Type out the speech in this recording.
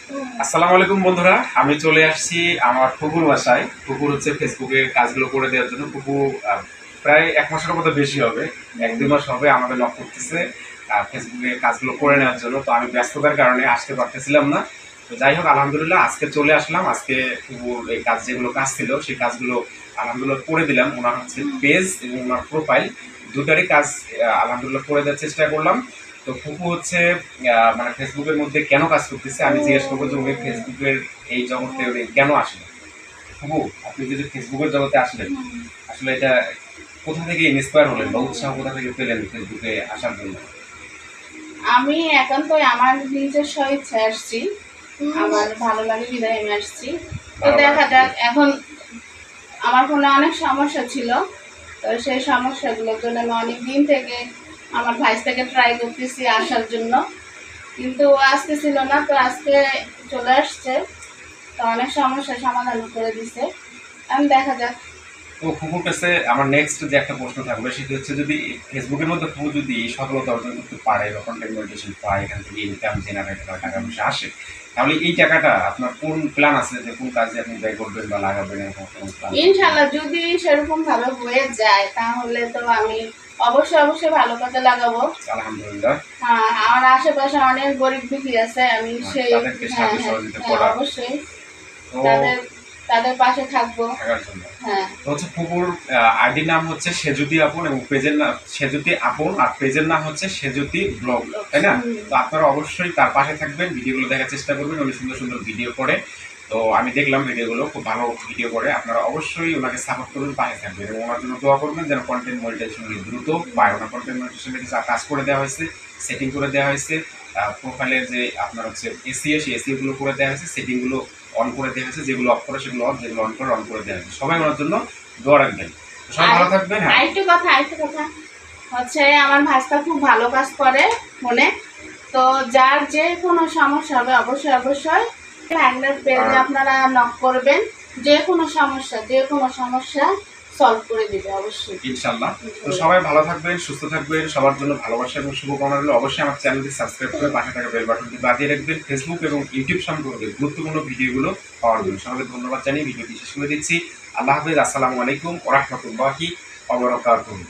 আসসালামু আলাইকুম বন্ধুরা, আমি চলে আসছি আমার ফুপুর বাসায়। ফুপুর হচ্ছে ফেসবুকে কাজগুলো করে দেওয়ার জন্য। ফুপু প্রায় 1 মাসের মতো বেশি হবে, 1-2 মাস হবে আমাদের নক করতেছে ফেসবুকে কাজগুলো করে নেওয়ার জন্য। তো আমি ব্যস্ততার কারণে আসতে পারতেছিলাম না। তো যাই হোক, আলহামদুলিল্লাহ আজকে চলে আসলাম। আজকে ফুপুর এই কাজ যেগুলো কাজ ছিল সেই কাজগুলো আলহামদুলিল্লাহ করে দিলাম। ওনার হচ্ছে পেজ এবং ওনার প্রোফাইল দুটারই কাজ আলহামদুলিল্লাহ করে দেওয়ার চেষ্টা করলাম। তো ফুপু হচ্ছে মানে ফেসবুকের মধ্যে কেন কাজ করতেছে আমি জিজ্ঞেস করবো যে উনি ফেসবুকের এই জগতে উনি কেন আসলেন। ফুপু, আপনি যদি ফেসবুকের জগতে আসলেন, আসলে এটা কোথা থেকে ইন্সপায়ার হলেন বা উৎসাহ কোথা থেকে পেলেন ফেসবুকে আসার জন্য? আমি একান্তই আমার নিজস্ব ইচ্ছা আসছি, আমার ভালো লাগে বিধায় আমি আসছি। তো দেখা যাক, এখন আমার ফোনে অনেক সমস্যা ছিল, তো সেই সমস্যাগুলোর জন্য আমি অনেক দিন থেকে আমার ভাইস থেকে ট্রাই করতেছি আসার জন্য, কিন্তু আসতেছিল না। তো আজকে চলে আসছে, তো অনেক সমস্যার সমাধান করে দিছে। আমি দেখা যাক। তো ফুপুর কাছে আমার নেক্সট যে একটা প্রশ্ন থাকবে সেটা হচ্ছে, যদি ফেসবুকের মধ্যে ফুপু যদি সফলতা অর্জন করতে পারে বা কন্টেন্ট মনিটাইজেশন পায়, এখান থেকে ইনকাম জেনারেট হয়, টাকা পয়সা আসে, তাহলে এই টাকাটা আপনার কোন প্ল্যান আছে যে কোন কাজে আপনি ব্যয় করবেন বা লাগাবেন, এরকম কোনো প্ল্যান? ইনশাল্লাহ যদি সেরকম ভাবে হয়ে যায় তাহলে তো আমি অবশ্যই ভালো কাজে লাগাবো। আলহামদুলিল্লাহ। হ্যাঁ, আমার আশেপাশে অনেক গরিব দুঃখী আছে, আমি সেই তাদেরকে সাহায্য সহযোগিতা করা, অবশ্যই তো তাদের তাদের পাশে থাকবো। থাকার জন্য। হ্যাঁ, তো হচ্ছে ফুপুর আইডি নাম হচ্ছে সেজুতি আপন এবং পেজের নাম সেজুতি আপন, আর পেজের নাম হচ্ছে সেজুতি ব্লগ, তাই না? তো আপনারা অবশ্যই তার পাশে থাকবেন, ভিডিওগুলো দেখার চেষ্টা করবেন। উনি সুন্দর সুন্দর ভিডিও করে, তো আমি দেখলাম ভিডিওগুলো, খুব ভালো ভিডিও করে। আপনারা অবশ্যই ওনাকে সাপোর্ট করবেন, পাশে থাকবেন এবং ওনার জন্য দোয়া করবেন যেন কন্টেন্ট মনিটাইজেশন দ্রুত পায়। ওনার কন্টেন্ট মনিটাইজেশনের কিছু কাজ করে দেওয়া হয়েছে, সেটিং করে দেওয়া হয়েছে, প্রোফাইলের যে আপনার হচ্ছে এসিও সেই এসিওগুলো করে দেওয়া হয়েছে, সেটিংগুলো অন করে দেওয়া হয়েছে, যেগুলো অফ করে সেগুলো অফ, যেগুলো অন করে দেওয়া হয়েছে। সবাই ওনার জন্য দোয়া রাখবেন। সবাই ভালো থাকবেন। হ্যাঁ, আরেকটু কথা হচ্ছে, আমার ভাইস্তা খুব ভালো কাজ করে ফোনে। তো যার যে কোনো সমস্যা হবে অবশ্যই ভাইনার পেজে আপনারা নক করবেন। যে কোনো সমস্যা সলভ করে দিবে অবশ্যই, ইনশাল্লাহ। তো সবাই ভালো থাকবেন, সুস্থ থাকবেন, সবার জন্য ভালোবাসা এবং শুভকামনা রইল। অবশ্যই আমার চ্যানেলটি সাবস্ক্রাইব করে পাশে থাকা বেল বাটনটি বাজিয়ে রাখবেন, ফেসবুক এবং ইউটিউব সম্পর্কে গুরুত্বপূর্ণ ভিডিওগুলো পাওয়ার জন্য। সবাইকে ধন্যবাদ জানিয়ে ভিডিওটি শেষ করে দিচ্ছি। আল্লাহ হাফেজ। আসসালামু আলাইকুম ওয়া রাহমাতুল্লাহি ওয়া বারাকাতুহু।